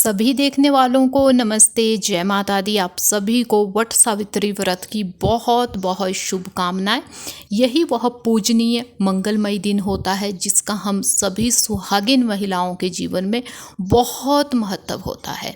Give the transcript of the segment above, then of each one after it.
सभी देखने वालों को नमस्ते, जय माता दी। आप सभी को वट सावित्री व्रत की बहुत बहुत शुभकामनाएं। यही वह पूजनीय मंगलमय दिन होता है जिसका हम सभी सुहागिन महिलाओं के जीवन में बहुत महत्व होता है,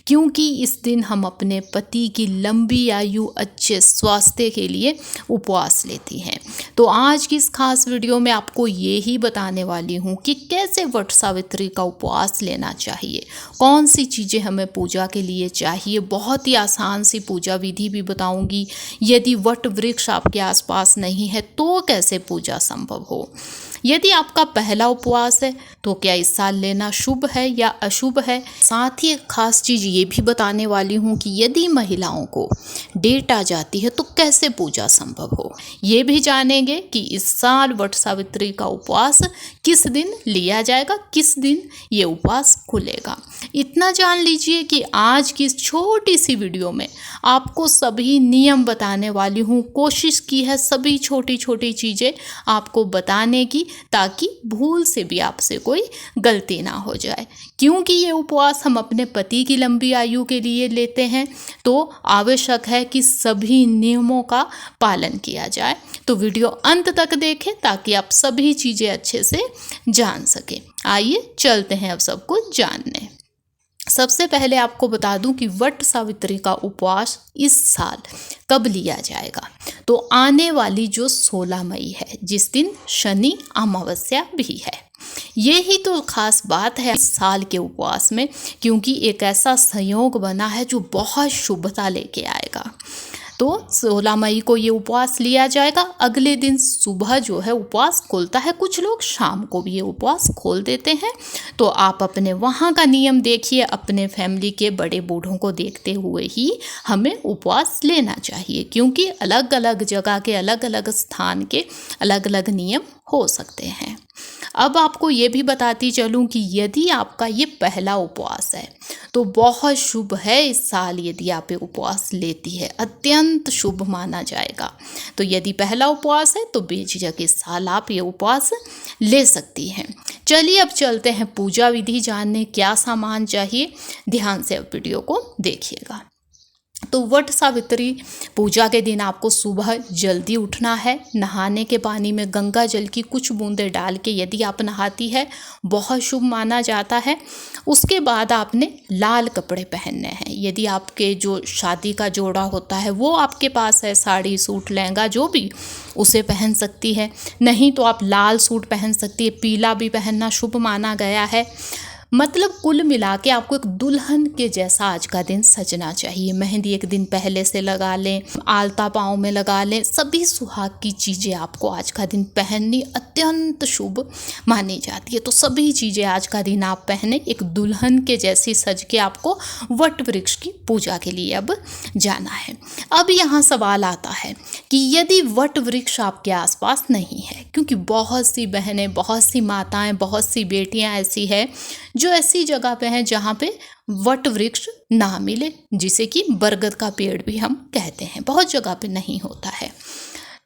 क्योंकि इस दिन हम अपने पति की लंबी आयु, अच्छे स्वास्थ्य के लिए उपवास लेती हैं। तो आज की इस खास वीडियो में आपको ये ही बताने वाली हूँ कि कैसे वट सावित्री का उपवास लेना चाहिए, कौन सी चीज़ें हमें पूजा के लिए चाहिए। बहुत ही आसान सी पूजा विधि भी बताऊंगी। यदि वट वृक्ष आपके आसपास नहीं है तो कैसे पूजा संभव हो। यदि आपका पहला उपवास है तो क्या इस साल लेना शुभ है या अशुभ है। साथ ही एक खास चीज़ ये भी बताने वाली हूँ कि यदि महिलाओं को डेट आ जाती है तो कैसे पूजा संभव हो। ये भी जानेंगे कि इस साल वट सावित्री का उपवास किस दिन लिया जाएगा, किस दिन ये उपवास खुलेगा। इतना जान लीजिए कि आज की इस छोटी सी वीडियो में आपको सभी नियम बताने वाली हूँ। कोशिश की है सभी छोटी छोटी चीज़ें आपको बताने की, ताकि भूल से भी आपसे कोई गलती ना हो जाए। क्योंकि ये उपवास हम अपने पति की लंबी आयु के लिए लेते हैं, तो आवश्यक है कि सभी नियमों का पालन किया जाए। तो वीडियो अंत तक देखें ताकि आप सभी चीज़ें अच्छे से जान सकें। आइए चलते हैं अब सब कुछ जानने। सबसे पहले आपको बता दूं कि वट सावित्री का उपवास इस साल कब लिया जाएगा। तो आने वाली जो 16 मई है, जिस दिन शनि अमावस्या भी है। ये ही तो खास बात है इस साल के उपवास में, क्योंकि एक ऐसा संयोग बना है जो बहुत शुभता लेके आएगा। तो 16 मई को ये उपवास लिया जाएगा। अगले दिन सुबह जो है उपवास खुलता है। कुछ लोग शाम को भी ये उपवास खोल देते हैं। तो आप अपने वहाँ का नियम देखिए, अपने फैमिली के बड़े बूढ़ों को देखते हुए ही हमें उपवास लेना चाहिए, क्योंकि अलग अलग जगह के, अलग अलग स्थान के अलग अलग नियम हो सकते हैं। अब आपको ये भी बताती चलूँ कि यदि आपका ये पहला उपवास है तो बहुत शुभ है इस साल। यदि आप ये उपवास लेती है अत्यंत शुभ माना जाएगा। तो यदि पहला उपवास है तो बेझिझक इस साल आप ये उपवास ले सकती हैं। चलिए अब चलते हैं पूजा विधि जानने। क्या सामान चाहिए, ध्यान से अब वीडियो को देखिएगा। तो वट सावित्री पूजा के दिन आपको सुबह जल्दी उठना है। नहाने के पानी में गंगा जल की कुछ बूंदें डाल के यदि आप नहाती है बहुत शुभ माना जाता है। उसके बाद आपने लाल कपड़े पहनने हैं। यदि आपके जो शादी का जोड़ा होता है वो आपके पास है, साड़ी, सूट, लहंगा जो भी, उसे पहन सकती है। नहीं तो आप लाल सूट पहन सकती है। पीला भी पहनना शुभ माना गया है। मतलब कुल मिला के आपको एक दुल्हन के जैसा आज का दिन सजना चाहिए। मेहंदी एक दिन पहले से लगा लें, आलता पाँव में लगा लें। सभी सुहाग की चीज़ें आपको आज का दिन पहननी अत्यंत शुभ मानी जाती है। तो सभी चीज़ें आज का दिन आप पहने, एक दुल्हन के जैसी सज के आपको वट वृक्ष की पूजा के लिए अब जाना है। अब यहाँ सवाल आता है कि यदि वट वृक्ष आपके आसपास नहीं है, क्योंकि बहुत सी बहनें, बहुत सी माताएं, बहुत सी बेटियां ऐसी है जो ऐसी जगह पे हैं जहाँ पे वट वृक्ष ना मिले, जिसे कि बरगद का पेड़ भी हम कहते हैं, बहुत जगह पे नहीं होता है।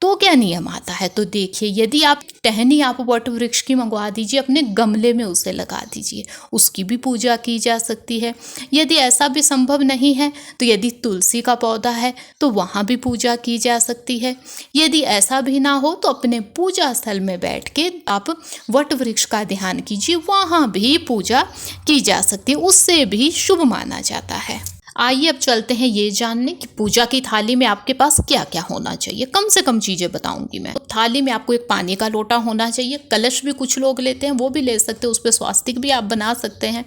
तो क्या नियम आता है, तो देखिए, यदि आप टहनी आप वट वृक्ष की मंगवा दीजिए, अपने गमले में उसे लगा दीजिए, उसकी भी पूजा की जा सकती है। यदि ऐसा भी संभव नहीं है तो यदि तुलसी का पौधा है तो वहाँ भी पूजा की जा सकती है। यदि ऐसा भी ना हो तो अपने पूजा स्थल में बैठ के आप वट वृक्ष का ध्यान कीजिए, वहाँ भी पूजा की जा सकती है, उससे भी शुभ माना जाता है। आइए अब चलते हैं ये जानने कि पूजा की थाली में आपके पास क्या क्या होना चाहिए। कम से कम चीज़ें बताऊंगी मैं। तो थाली में आपको एक पानी का लोटा होना चाहिए। कलश भी कुछ लोग लेते हैं, वो भी ले सकते हैं, उस पर स्वास्तिक भी आप बना सकते हैं।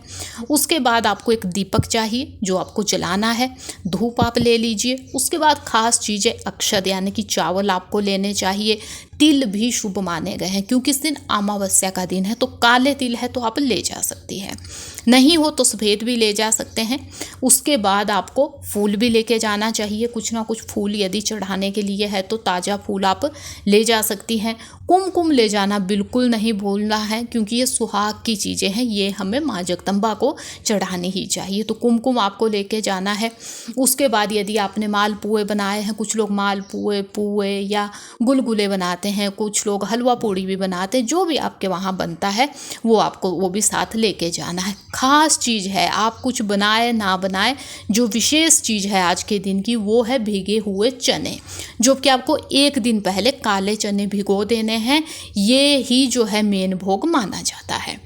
उसके बाद आपको एक दीपक चाहिए जो आपको जलाना है। धूप आप ले लीजिए। उसके बाद खास चीज़ें अक्षत यानी कि चावल आपको लेने चाहिए। तिल भी शुभ माने गए हैं, क्योंकि इस दिन अमावस्या का दिन है। तो काले तिल है तो आप ले जा सकती हैं, नहीं हो तो सफ़ेद भी ले जा सकते हैं। उसके बाद आपको फूल भी लेके जाना चाहिए। कुछ ना कुछ फूल यदि चढ़ाने के लिए है तो ताज़ा फूल आप ले जा सकती हैं। कुमकुम ले जाना बिल्कुल नहीं भूलना है, क्योंकि ये सुहाग की चीज़ें हैं, ये हमें माँ जगदम्बा को चढ़ानी ही चाहिए। तो कुमकुम आपको लेके जाना है। उसके बाद यदि आपने मालपुए बनाए हैं, कुछ लोग मालपुए, पुए या गुलगुले बनाते बनाते हैं, कुछ लोग हलवा पूड़ी भी बनाते हैं, जो भी आपके वहाँ बनता है वो आपको वो भी साथ लेके जाना है। खास चीज़ है, आप कुछ बनाए ना बनाए, जो विशेष चीज़ है आज के दिन की वो है भीगे हुए चने, जो कि आपको एक दिन पहले काले चने भिगो देने हैं। ये ही जो है मेन भोग माना जाता है,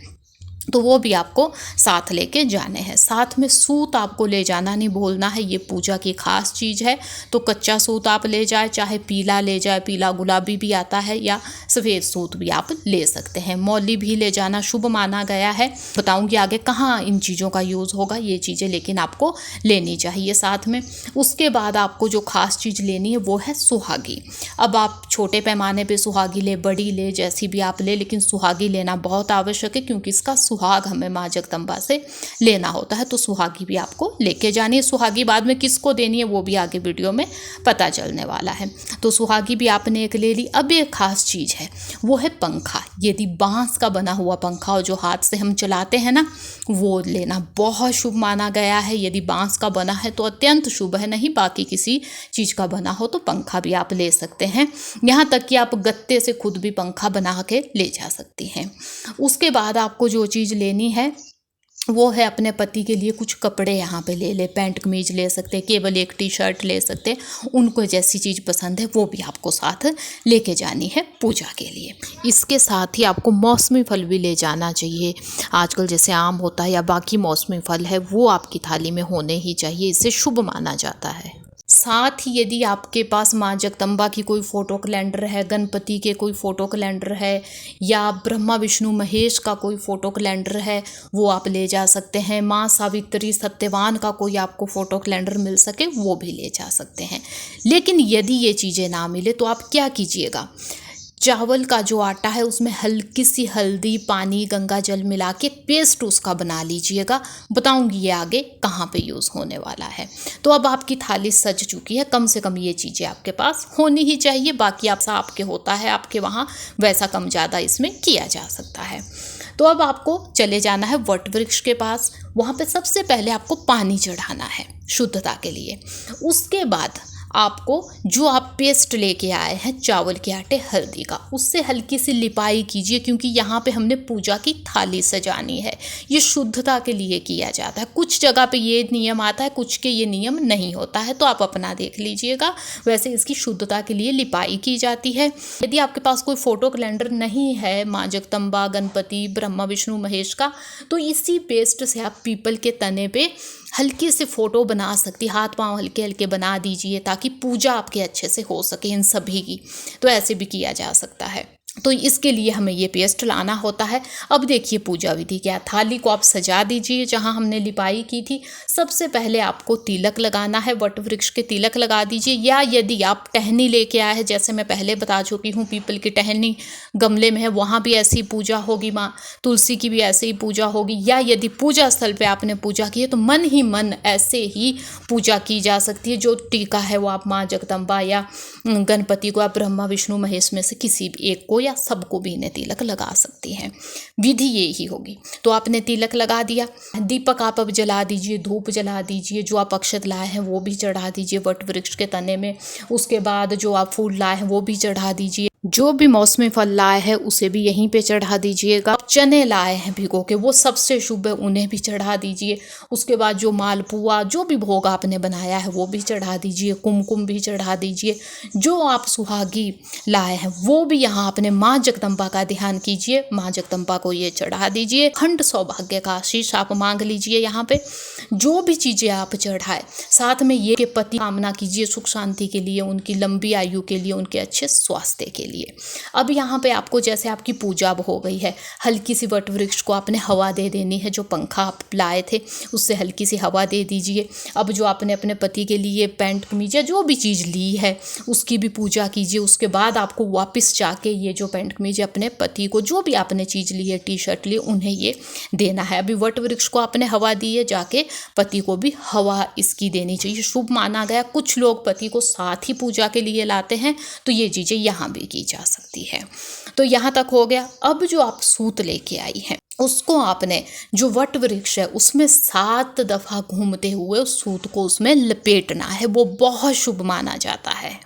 तो वो भी आपको साथ लेके जाने हैं। साथ में सूत आपको ले जाना नहीं भूलना है, ये पूजा की खास चीज़ है। तो कच्चा सूत आप ले जाए, चाहे पीला ले जाए, पीला गुलाबी भी आता है, या सफ़ेद सूत भी आप ले सकते हैं। मौली भी ले जाना शुभ माना गया है। बताऊंगी आगे कहाँ इन चीज़ों का यूज़ होगा, ये चीज़ें लेकिन आपको लेनी चाहिए साथ में। उसके बाद आपको जो खास चीज़ लेनी है वो है सुहागी। अब आप छोटे पैमाने पर सुहागी ले, बड़ी ले, जैसी भी आप ले, लेकिन सुहागी लेना बहुत आवश्यक है, क्योंकि इसका सुहाग हमें माँ जगदम्बा से लेना होता है। तो सुहागी भी आपको लेके जानी है। सुहागी बाद में किसको देनी है वो भी आगे वीडियो में पता चलने वाला है। तो सुहागी भी आपने एक ले ली। अब एक खास चीज़ है, वो है पंखा। यदि बांस का बना हुआ पंखा हो जो हाथ से हम चलाते हैं ना, वो लेना बहुत शुभ माना गया है। यदि बांस का बना है तो अत्यंत शुभ है, नहीं बाकी किसी चीज़ का बना हो तो पंखा भी आप ले सकते हैं। यहाँ तक कि आप गत्ते से खुद भी पंखा बना के ले जा सकती हैं। उसके बाद आपको जो चीज़ लेनी है वो है अपने पति के लिए कुछ कपड़े यहाँ पे ले ले। पैंट कमीज ले सकते हैं, केवल एक टी शर्ट ले सकते हैं, उनको जैसी चीज़ पसंद है वो भी आपको साथ लेके जानी है पूजा के लिए। इसके साथ ही आपको मौसमी फल भी ले जाना चाहिए। आजकल जैसे आम होता है या बाकी मौसमी फल है वो आपकी थाली में होने ही चाहिए, इससे शुभ माना जाता है। साथ ही यदि आपके पास माँ जगदम्बा की कोई फ़ोटो कैलेंडर है, गणपति के कोई फ़ोटो कैलेंडर है, या ब्रह्मा विष्णु महेश का कोई फ़ोटो कैलेंडर है, वो आप ले जा सकते हैं। माँ सावित्री सत्यवान का कोई आपको फ़ोटो कैलेंडर मिल सके वो भी ले जा सकते हैं। लेकिन यदि ये चीज़ें ना मिले तो आप क्या कीजिएगा, चावल का जो आटा है उसमें हल्की सी हल्दी, पानी, गंगा जल मिला के पेस्ट उसका बना लीजिएगा। बताऊंगी ये आगे कहाँ पे यूज़ होने वाला है। तो अब आपकी थाली सज चुकी है। कम से कम ये चीज़ें आपके पास होनी ही चाहिए। बाकी आपके होता है आपके वहाँ, वैसा कम ज़्यादा इसमें किया जा सकता है। तो अब आपको चले जाना है वट वृक्ष के पास। वहाँ पे सबसे पहले आपको पानी चढ़ाना है शुद्धता के लिए। उसके बाद आपको जो आप पेस्ट लेके आए हैं चावल के आटे, हल्दी का, उससे हल्की सी लिपाई कीजिए, क्योंकि यहाँ पे हमने पूजा की थाली सजानी है। ये शुद्धता के लिए किया जाता है। कुछ जगह पे ये नियम आता है, कुछ के ये नियम नहीं होता है, तो आप अपना देख लीजिएगा। वैसे इसकी शुद्धता के लिए लिपाई की जाती है। यदि आपके पास कोई फ़ोटो कैलेंडर नहीं है माँ जगदम्बा, गणपति, ब्रह्मा विष्णु महेश का, तो इसी पेस्ट से आप पीपल के तने पे हल्की से फ़ोटो बना सकती, हाथ पांव हल्के हल्के बना दीजिए ताकि पूजा आपके अच्छे से हो सके इन सभी की। तो ऐसे भी किया जा सकता है। तो इसके लिए हमें ये पेस्ट लाना होता है। अब देखिए पूजा विधि क्या। थाली को आप सजा दीजिए जहाँ हमने लिपाई की थी। सबसे पहले आपको तिलक लगाना है, वट वृक्ष के तिलक लगा दीजिए। या यदि आप टहनी लेके आए हैं, जैसे मैं पहले बता चुकी हूँ, पीपल की टहनी गमले में है, वहाँ भी ऐसी पूजा होगी। माँ तुलसी की भी ऐसे ही पूजा होगी। या यदि पूजा स्थल पे आपने पूजा की है तो मन ही मन ऐसे ही पूजा की जा सकती है। जो टीका है वो आप माँ जगदम्बा या गणपति को, आप ब्रह्मा विष्णु महेश में से किसी भी एक को या सबको भी इन्हें तिलक लगा सकती हैं। विधि ये ही होगी। तो आपने तिलक लगा दिया। दीपक आप अब जला दीजिए, धूप जला दीजिए, जो आप अक्षत लाए हैं वो भी चढ़ा दीजिए वट वृक्ष के तने में। उसके बाद जो आप फूल लाए हैं वो भी चढ़ा दीजिए। जो भी मौसमी फल लाए हैं उसे भी यहीं पे चढ़ा दीजिएगा। चने लाए हैं भिगो के, वो सबसे शुभ है, उन्हें भी चढ़ा दीजिए। उसके बाद जो मालपुआ, जो भी भोग आपने बनाया है वो भी चढ़ा दीजिए। कुमकुम भी चढ़ा दीजिए। जो आप सुहागी लाए हैं वो भी यहाँ अपने माँ जगदम्बा का ध्यान कीजिए, माँ जगदम्बा को ये चढ़ा दीजिए। खंड सौभाग्य का आशीष आप मांग लीजिए। यहाँ पे जो भी चीज़ें आप चढ़ाए, साथ में ये के पति कामना कीजिए सुख शांति के लिए, उनकी लंबी आयु के लिए, उनके अच्छे स्वास्थ्य के लिए। अब यहाँ पे आपको, जैसे आपकी पूजा हो गई है, हल्की सी वट वृक्ष को आपने हवा दे देनी है। जो पंखा आप लाए थे उससे हल्की सी हवा दे दीजिए। अब जो आपने अपने पति के लिए पैंट कमीज या जो भी चीज़ ली है उसकी भी पूजा कीजिए। उसके बाद आपको वापस जाके ये जो पैंट कमीज अपने पति को, जो भी आपने चीज़ ली है, टी शर्ट ली, उन्हें ये देना है। अभी वट वृक्ष को आपने हवा दी है, जाके पति को भी हवा इसकी देनी चाहिए, शुभ माना गया। कुछ लोग पति को साथ ही पूजा के लिए लाते हैं, तो ये चीज़ें यहाँ भी की जा सकती है। तो यहाँ तक हो गया। अब जो आप सूत लेके आई हैं उसको आपने, जो वट वृक्ष है उसमें 7 दफ़ा घूमते हुए उस सूत को उसमें लपेटना है। वो बहुत शुभ माना जाता है।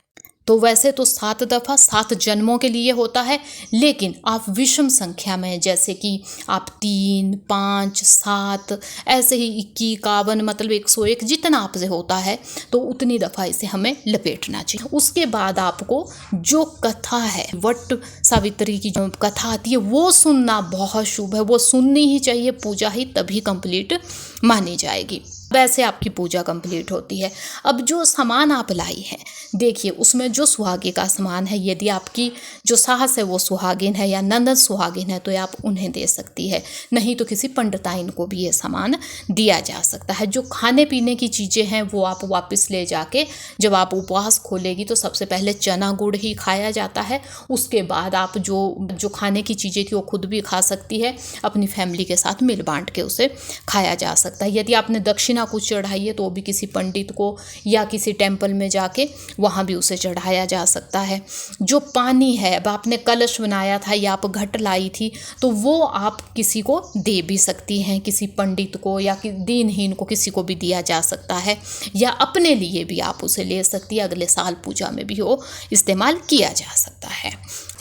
तो वैसे तो 7 दफ़ा 7 जन्मों के लिए होता है, लेकिन आप विषम संख्या में, जैसे कि आप 3, 5, 7 ऐसे ही 21, 51 मतलब 101 जितना आपसे होता है तो उतनी दफ़ा इसे हमें लपेटना चाहिए। उसके बाद आपको जो कथा है, वट सावित्री की जो कथा आती है वो सुनना बहुत शुभ है, वो सुननी ही चाहिए। पूजा ही तभी कंप्लीट मानी जाएगी। वैसे आपकी पूजा कंप्लीट होती है। अब जो सामान आप लाई हैं, देखिए उसमें जो सुहागी का सामान है, यदि आपकी जो सास है वो सुहागिन है या ननद सुहागिन है तो आप उन्हें दे सकती है, नहीं तो किसी पंडिताइन को भी ये सामान दिया जा सकता है। जो खाने पीने की चीज़ें हैं वो आप वापस ले जाके, जब आप उपवास खोलेगी तो सबसे पहले चना गुड़ ही खाया जाता है। उसके बाद आप जो खाने की चीज़ें थी वो खुद भी खा सकती है, अपनी फैमिली के साथ मिल बांट के उसे खाया जा सकता है। यदि आपने दक्षिणा कुछ चढ़ाई है तो वो भी किसी पंडित को या किसी टेम्पल में जाके वहाँ भी उसे चढ़ाया जा सकता है। जो पानी है, अब आपने कलश बनाया था या आप घट लाई थी तो वो आप किसी को दे भी सकती हैं, किसी पंडित को या दीनहीन को किसी को भी दिया जा सकता है, या अपने लिए भी आप उसे ले सकती है, अगले साल पूजा में भी वो इस्तेमाल किया जा सकता है।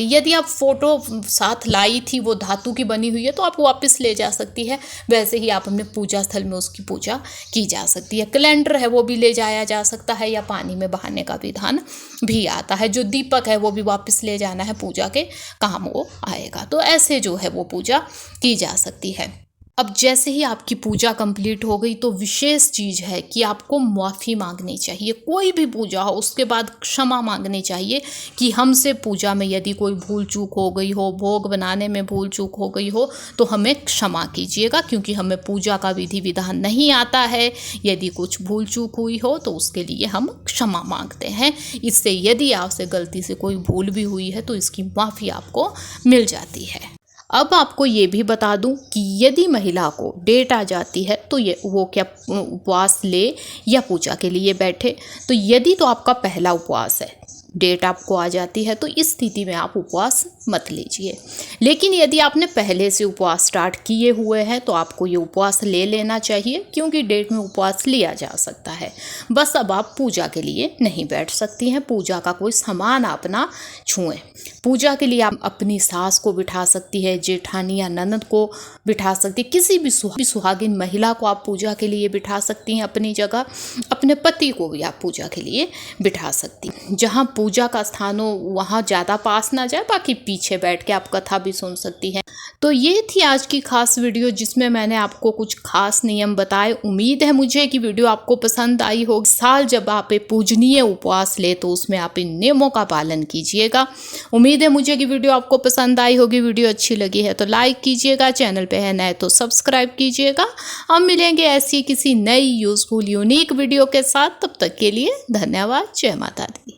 यदि आप फोटो साथ लाई थी, वो धातु की बनी हुई है तो आप वापस ले जा सकती है। वैसे ही आप अपने पूजा स्थल में उसकी पूजा की जा सकती है। कैलेंडर है वो भी ले जाया जा सकता है, या पानी में बहाने का विधान भी आता है। जो दीपक है वो भी वापस ले जाना है, पूजा के काम वो आएगा। तो ऐसे जो है वो पूजा की जा सकती है। अब जैसे ही आपकी पूजा कंप्लीट हो गई तो विशेष चीज़ है कि आपको माफ़ी मांगनी चाहिए। कोई भी पूजा हो उसके बाद क्षमा मांगनी चाहिए कि हमसे पूजा में यदि कोई भूल चूक हो गई हो, भोग बनाने में भूल चूक हो गई हो तो हमें क्षमा कीजिएगा, क्योंकि हमें पूजा का विधि विधान नहीं आता है। यदि कुछ भूल चूक हुई हो तो उसके लिए हम क्षमा मांगते हैं। इससे यदि आपसे गलती से कोई भूल भी हुई है तो इसकी माफ़ी आपको मिल जाती है। अब आपको ये भी बता दूं कि यदि महिला को डेट आ जाती है तो वो क्या उपवास ले या पूजा के लिए बैठे। तो यदि तो आपका पहला उपवास है, डेट आपको आ जाती है, तो इस स्थिति में आप उपवास मत लीजिए। लेकिन यदि आपने पहले से उपवास स्टार्ट किए हुए हैं तो आपको ये उपवास ले लेना चाहिए, क्योंकि डेट में उपवास लिया जा सकता है। बस अब आप पूजा के लिए नहीं बैठ सकती हैं, पूजा का कोई सामान आप ना छुएं। पूजा के लिए आप अपनी सास को बिठा सकती है, जेठानी या ननद को बिठा सकती है, किसी भी सुहागिन महिला को आप पूजा के लिए बिठा सकती हैं अपनी जगह। अपने पति को भी आप पूजा के लिए बिठा सकती हैं। जहाँ पूजा का स्थान हो वहाँ ज़्यादा पास ना जाए, बाकी पीछे बैठ के आप कथा भी सुन सकती हैं। तो ये थी आज की खास वीडियो जिसमें मैंने आपको कुछ खास नियम बताए। उम्मीद है मुझे कि वीडियो आपको पसंद आई होगी। साल जब आप पूजनीय उपवास ले तो उसमें आप इन नियमों का पालन कीजिएगा। उम्मीद है मुझे कि वीडियो आपको पसंद आई होगी। वीडियो अच्छी लगी है तो लाइक कीजिएगा, चैनल पे है नए तो सब्सक्राइब कीजिएगा। हम मिलेंगे ऐसी किसी नई यूजफुल यूनिक वीडियो के साथ। तब तक के लिए धन्यवाद। जय माता दी।